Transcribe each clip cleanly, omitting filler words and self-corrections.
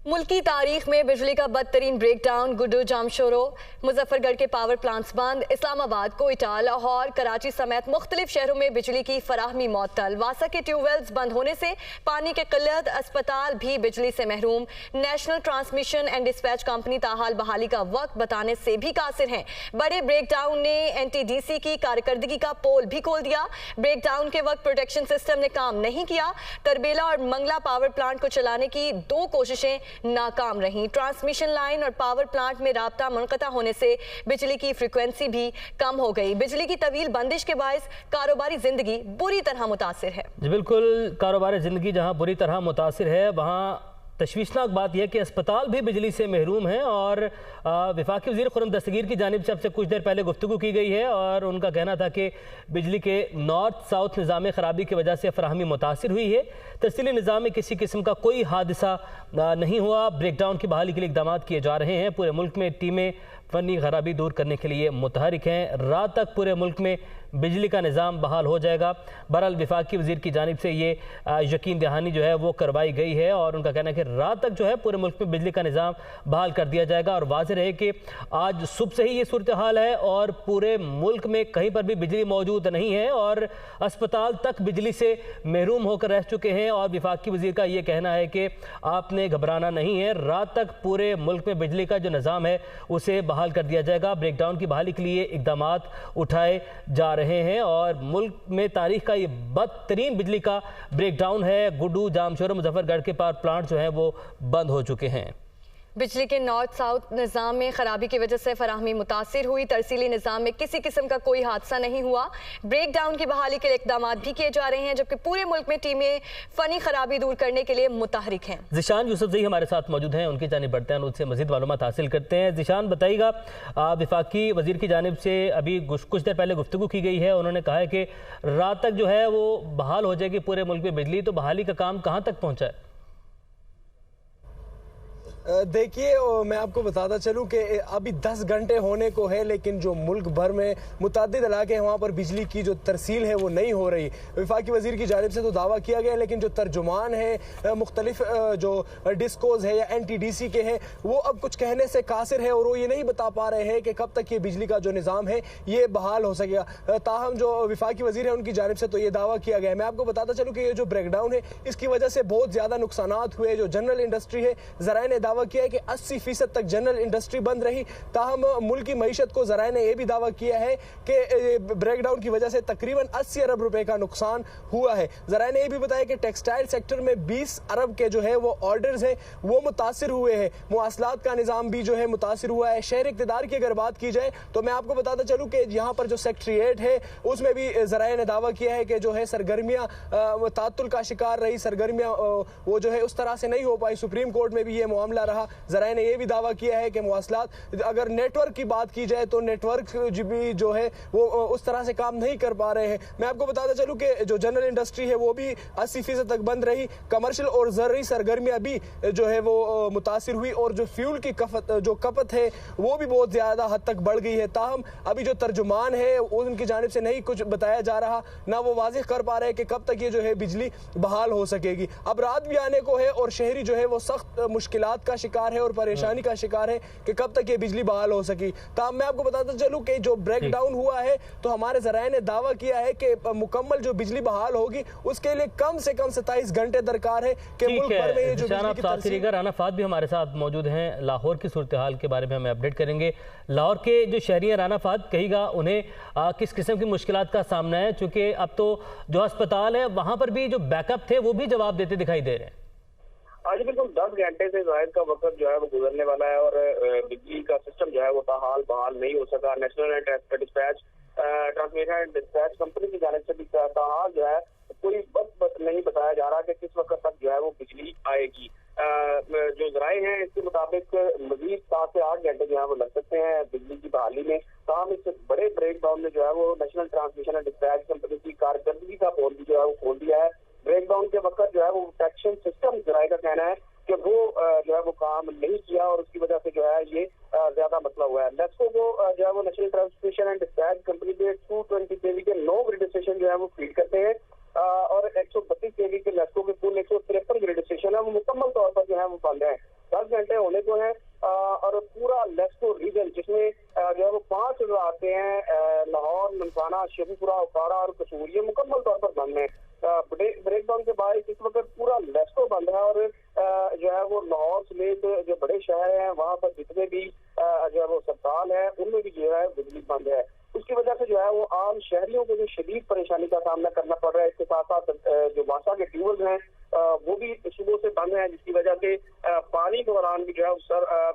मुल्की तारीख में बिजली का बदतरीन ब्रेकडाउन। गुड्डू जामशोरो मुजफ्फरगढ़ के पावर प्लांट्स बंद। इस्लामाबाद, कोयटा, लाहौर, कराची समेत मुख्तलिफ शहरों में बिजली की फराहमी मअतल। वासा के ट्यूबवेल्स बंद होने से पानी की किल्लत, अस्पताल भी बिजली से महरूम। National transmission and dispatch company ताहाल बहाली का वक्त बताने से भी कासिर है। बड़े ब्रेकडाउन ने NTDC की कारकर्दगी का पोल भी खोल दिया। ब्रेकडाउन के वक्त प्रोटेक्शन सिस्टम ने काम नहीं किया। तरबेला और मंगला पावर प्लांट को चलाने की 2 कोशिशें नाकाम रहीं। ट्रांसमिशन लाइन और पावर प्लांट में राब्ता मुनक़ता होने से बिजली की फ्रीक्वेंसी भी कम हो गई। बिजली की तवील बंदिश के बायस कारोबारी जिंदगी बुरी तरह मुतासिर है। जी बिल्कुल, कारोबारी जिंदगी जहां बुरी तरह मुतासिर है वहां तशवीशनाक बात यह कि अस्पताल भी बिजली से महरूम हैं। और वफाकी वज़ीर खुर्रम दस्तगीर की जानिब से अब से कुछ देर पहले गुफ्तगू की गई है और उनका कहना था कि बिजली के नॉर्थ साउथ निज़ाम खराबी की वजह से फराहमी मुतासिर हुई है। तरसीली निज़ाम में किसी किस्म का कोई हादसा नहीं हुआ। ब्रेकडाउन की बहाली के लिए इक़दाम किए जा रहे हैं। पूरे मुल्क में टीमें फ़नी खराबी दूर करने के लिए मुतहरिक हैं। रात तक पूरे मुल्क में बिजली का निज़ाम बहाल हो जाएगा। बहरहाल वफाकी वज़ीर की जानिब से ये यकीन दहानी जो है वो करवाई गई है और उनका कहना है कि रात तक जो है पूरे मुल्क में बिजली का निज़ाम बहाल कर दिया जाएगा। और वाज़ेह रहे कि आज सुबह से ही ये सूरत हाल है और पूरे मुल्क में कहीं पर भी बिजली मौजूद नहीं है और अस्पताल तक बिजली से महरूम होकर रह चुके हैं। और वफाकी वज़ीर का ये कहना है कि आपने घबराना नहीं है, रात तक पूरे मुल्क में बिजली का जो निज़ाम है उसे बहाल कर दिया जाएगा। ब्रेकडाउन की बहाली के लिए इक़दाम उठाए जा रहे हैं और मुल्क में तारीख का ये बदतरीन बिजली का ब्रेकडाउन है। गुड्डू, जामशोरो, मुजफ्फरगढ़ के पावर प्लांट जो हैं वो बंद हो चुके हैं। बिजली के नॉर्थ साउथ निज़ाम में खराबी की वजह से फराहमी मुतासिर हुई। तरसीली निज़ाम में किसी किस्म का कोई हादसा नहीं हुआ। ब्रेकडाउन की बहाली के लिए इक़दाम भी किए जा रहे हैं जबकि पूरे मुल्क में टीमें फ़नी खराबी दूर करने के लिए मुतहरिक हैं। ज़िशान यूसुफ़ज़ई हमारे साथ मौजूद हैं, उनकी जानिब बढ़ते हैं, उनसे मज़ीद मालूमात हासिल करते हैं। ज़िशान बताइएगा, वफाकी वज़ीर की जानिब से अभी कुछ देर पहले गुफ्तगू की गई है। उन्होंने कहा है कि रात तक जो है वो बहाल हो जाएगी पूरे मुल्क में बिजली। तो बहाली का काम कहाँ तक पहुँचा है? देखिए, मैं आपको बताता चलूं कि अभी 10 घंटे होने को है लेकिन जो मुल्क भर में मुतअद्दिद इलाके हैं वहाँ पर बिजली की जो तरसील है वो नहीं हो रही। वफाकी वज़ीर की जानिब से तो दावा किया गया लेकिन जो तर्जुमान है मुख्तलिफ जो डिस्कोज है या NTDC के हैं वो अब कुछ कहने से कासिर है और वो ये नहीं बता पा रहे हैं कि कब तक ये बिजली का जो निज़ाम है ये बहाल हो सकेगा। ताहम जो वफाकी वज़ीर है उनकी जानिब से तो ये दावा किया गया है। मैं आपको बताता चलूँ कि ये जो ब्रेकडाउन है इसकी वजह से बहुत ज़्यादा नुकसानात हुए। जो जनरल इंडस्ट्री है, ज़राए ने दावा किया है कि 80% तक जनरल इंडस्ट्री बंद रही। ताहम मुल्क की मईशत को ज़राए ने यह भी दावा किया है कि ब्रेकडाउन की वजह से तकरीबन 80 अरब रुपए का नुकसान हुआ है। ज़राए ने यह भी बताया कि टेक्सटाइल सेक्टर में 20 अरब के जो है वो ऑर्डर्स हैं वो मुतासिर हुए हैं। मुवासलात का निज़ाम भी जो है मुतासिर हुआ है। शहर इक़्तिदार की अगर बात की जाए तो मैं आपको बताता चलूँ कि यहाँ पर जो सेक्रेटेरिएट है उसमें भी ज़राए ने दावा किया है कि जो है सरगर्मियाँ तातुल का शिकार रही, सरगर्मियाँ वो जो है उस तरह से नहीं हो पाई। सुप्रीम कोर्ट में भी ये मामला रहा। ज़राए ने यह भी दावा किया है कि मवासलात, अगर नेटवर्क की बात की जाए तो नेटवर्क भी जो है वो उस तरह से काम नहीं कर पा रहे हैं। मैं आपको बताता चलूँ कि जो जनरल इंडस्ट्री है वो भी 80% तक बंद रही। कमर्शियल और ज़रूरी सरगर्मियाँ भी जो है वो मुतासिर हुई और जो फ्यूल की खपत है वो भी बहुत ज़्यादा हद तक बढ़ गई है। ताहम अभी जो तर्जुमान है उनकी जानिब से नहीं कुछ बताया जा रहा, ना वो वाज़ेह कर पा रहे कि कब तक ये जो है बिजली बहाल हो सकेगी। अब रात भी आने को है और शहरी जो है वो सख्त मुश्किलात का शिकार है और परेशानी का शिकार है कि कब तक ये बिजली बहाल हो सकी। तब मैं आपको बताता चलूं कि जो ब्रेकडाउन हुआ है तो हमारे ज़राए ने दावा किया है कि मुकम्मल जो बिजली बहाल होगी उसके लिए कम से कम 27 घंटे दरकार है कि मुल्क भर में ये जो राना फात भी हमारे साथ मौजूद हैं। लाहौर की सूरत हाल के बारे में हमें अपडेट करेंगे। लाहौर के जो शहरी हैं राना फात, कहिएगा उन्हें किस किस्म की मुश्किलात का सामना है, चूँकि अब तो जो अस्पताल है वहाँ पर भी जो बैकअप थे वो भी जवाब देते दिखाई दे रहे हैं। आज बिल्कुल 10 घंटे से जायद का वक्त जो है वो गुजरने वाला है और बिजली का सिस्टम जो है वो ताहाल बहाल नहीं हो सका। National and dispatch transmission and dispatch company की जानिब से भी ताहाल जो है कोई वक्त नहीं बताया जा रहा कि किस वक्त तक जो है वो बिजली आएगी। जो ज़राए हैं इसके मुताबिक मजीद 7 से 8 घंटे जो है वो लग सकते हैं बिजली की बहाली में। ताहम इस बड़े ब्रेकडाउन में जो है वो national transmission and dispatch company की कारकर्दगी का पोल भी जो है वो खोल दिया है। ब्रेकडाउन के वक्त जो है वो प्रोटेक्शन सिस्टम ज़राए का कहना है कि वो जो है वो काम नहीं किया और उसकी वजह से जो है ये ज्यादा मसला हुआ है। नेस्को को जो है वो national transmission and dispatch company के 220 kV के 9 ग्रिड स्टेशन जो है वो फीड करते हैं और 132 kV के नेस्को के कुल 153 ग्रिड स्टेशन है वो मुकम्मल तौर पर जो है वो बंद है। शेखुपुरा, ओकाड़ा और कसूर ये मुकम्मल तौर पर बंद है। ब्रेक डाउन के बाद इस वक्त पूरा लेस्को बंद है और जो है वो लाहौर समेत जो बड़े शहर हैं वहाँ पर जितने भी जो है वो अस्पताल है उनमें भी जो है बिजली बंद है। उसकी वजह से जो है वो आम शहरियों को जो शदीद परेशानी का सामना करना पड़ रहा है। इसके साथ साथ जो वासा के ट्यूबवेल हैं वो भी सुबह से बंद है, जिसकी वजह से पानी के दौरान भी जो है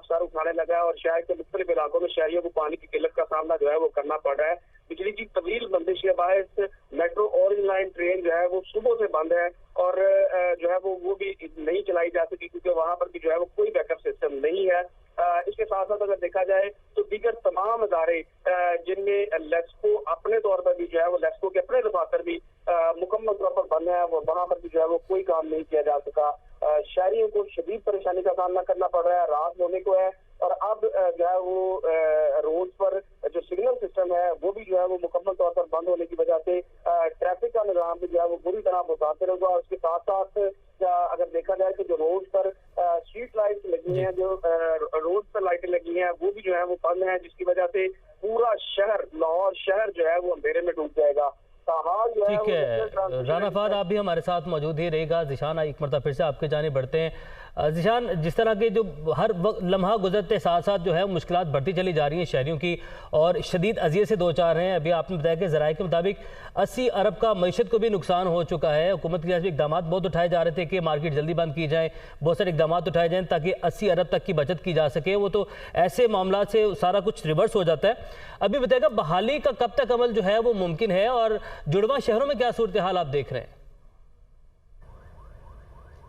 सर उठाने लगा है और शहर के मुख्तलिफ इलाकों में शहरियों को पानी की किल्लत का सामना जो है वो करना पड़ रहा है। बिजली की तवील बंदिश के बायस मेट्रो ऑरेंज लाइन ट्रेन जो है वो सुबह से बंद है और जो है वो भी नहीं चलाई जा सकी क्योंकि वहां पर भी जो है वो कोई बैकअप सिस्टम नहीं है। इसके साथ साथ अगर देखा जाए तो दीगर तमाम इदारे जिनमें लेस्को अपने तौर पर भी जो है वो लेस्को के अपने दफातर भी मुकम्मल तौर पर बंद है, वहां पर भी जो है वो कोई काम नहीं किया जा सका। शहरियों को शदीद परेशानी का सामना करना पड़ रहा है, रात होने को है और अब जो है वो रोड पर जो सिग्नल सिस्टम है वो भी जो है वो मुकम्मल तौर पर बंद होने की वजह से ट्रैफिक का निजाम भी जो है वो बुरी तरह मुतासिर होगा। और उसके साथ साथ अगर देखा जाए तो जो रोड पर स्ट्रीट लाइट्स लगी हैं, जो रोड पर लाइटें लगी हैं वो भी जो है वो बंद है, जिसकी वजह से पूरा शहर लाहौर शहर जो है वो अंधेरे में डूब जाएगा। ठीक है राना फहद, आप भी हमारे साथ मौजूद ही रहेगा। ज़ीशान, एक मरतबा फिर से आपके जाने बढ़ते हैं। ज़ीशान, जिस तरह के जो हर वक्त लम्हा गुजरते साथ साथ जो है मुश्किलात बढ़ती चली जा रही हैं शहरियों की और शदीद अजियत से दो चार हैं। अभी आपने बताया कि ज़राए के मुताबिक 80 अरब का मईशत को भी नुकसान हो चुका है। हुकूमत की तरफ से इकदाम बहुत उठाए जा रहे थे कि मार्केट जल्दी बंद की जाए, बहुत सारे इकदाम उठाए जाएँ ताकि 80 अरब तक की बचत की जा सके। वो तो ऐसे मामला से सारा कुछ रिवर्स हो जाता है। अभी बताएगा बहाली का कब तक अमल जो है वो मुमकिन है और जुड़वा शहरों में क्या सूरत हाल आप देख रहे हैं?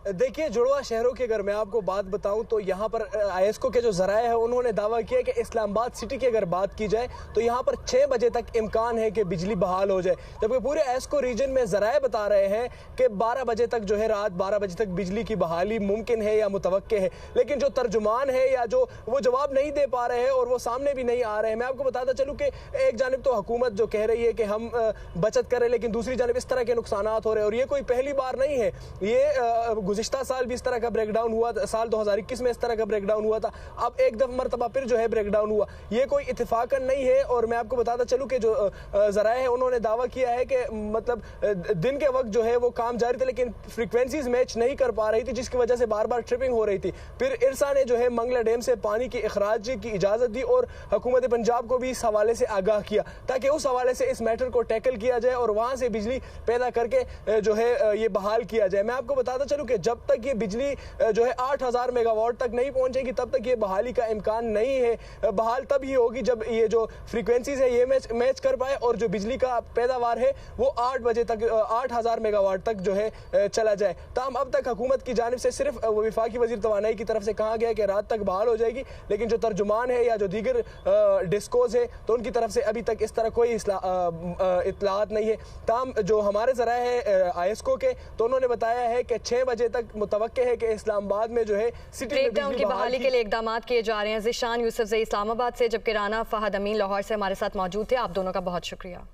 देखिए, जुड़वा शहरों की अगर मैं आपको बात बताऊं तो यहाँ पर आईएसको के जो जराए हैं उन्होंने दावा किया कि इस्लामाबाद सिटी की अगर बात की जाए तो यहाँ पर 6 बजे तक इम्कान है कि बिजली बहाल हो जाए, जबकि पूरे आईएसको रीजन में जराए बता रहे हैं कि 12 बजे तक जो है रात 12 बजे तक बिजली की बहाली मुमकिन है या मुतवक्के है। लेकिन जो तर्जुमान है या जो वो जवाब नहीं दे पा रहे हैं और वो सामने भी नहीं आ रहे हैं। मैं आपको बताता चलूँ कि एक जानिब तो हुकूमत जो कह रही है कि हम बचत करें, लेकिन दूसरी जानिब इस तरह के नुकसान हो रहे हैं और ये कोई पहली बार नहीं है। ये गुज़िश्ता साल भी इस तरह का ब्रेकडाउन हुआ था, साल 2021 में इस तरह का ब्रेकडाउन हुआ था, अब एक मरतबा फिर जो है ब्रेकडाउन हुआ। ये कोई इत्तेफाकन नहीं है। और मैं आपको बताता चलूं कि जो जराए हैं उन्होंने दावा किया है कि मतलब दिन के वक्त जो है वो काम जारी थे लेकिन फ्रीक्वेंसीज मैच नहीं कर पा रही थी, जिसकी वजह से बार बार ट्रिपिंग हो रही थी। फिर इरसा ने जो है मंगला डैम से पानी की इखराज की इजाज़त दी और हुकूमत पंजाब को भी इस हवाले से आगाह किया ताकि उस हवाले से इस मैटर को टैकल किया जाए और वहाँ से बिजली पैदा करके जो है ये बहाल किया जाए। मैं आपको बताता चलूँ कि जब तक ये बिजली जो है 8000 मेगावाट तक नहीं पहुंचेगी तब तक ये बहाली का इम्कान नहीं है। बहाल तब ही होगी जब ये जो फ्रीक्वेंसीज है ये मैच कर पाए और जो बिजली का पैदावार है वो 8 बजे तक 8000 मेगावाट तक जो है चला जाए। ताहम अब तक हुकूमत की जानिब से सिर्फ वफाकी वजीर तवानाई की तरफ से कहा गया कि रात तक बहाल हो जाएगी, लेकिन जो तर्जुमान है या जो दीगर डिस्कोज है तो उनकी तरफ से अभी तक इस तरह कोई इतलात नहीं है। ताहम जो हमारे ज़राए हैं आईएसको के तो उन्होंने बताया है कि 6 बजे तक मुतवक्के है कि इस्लामाबाद में जो है सिटी में ब्रेकडाउन की बहाली के लिए इकदाम किए जा रहे हैं। ज़ीशान यूसुफज़ई इस्लामाबाद से, जबकि राना फहद अमीन लाहौर से हमारे साथ मौजूद थे। आप दोनों का बहुत शुक्रिया।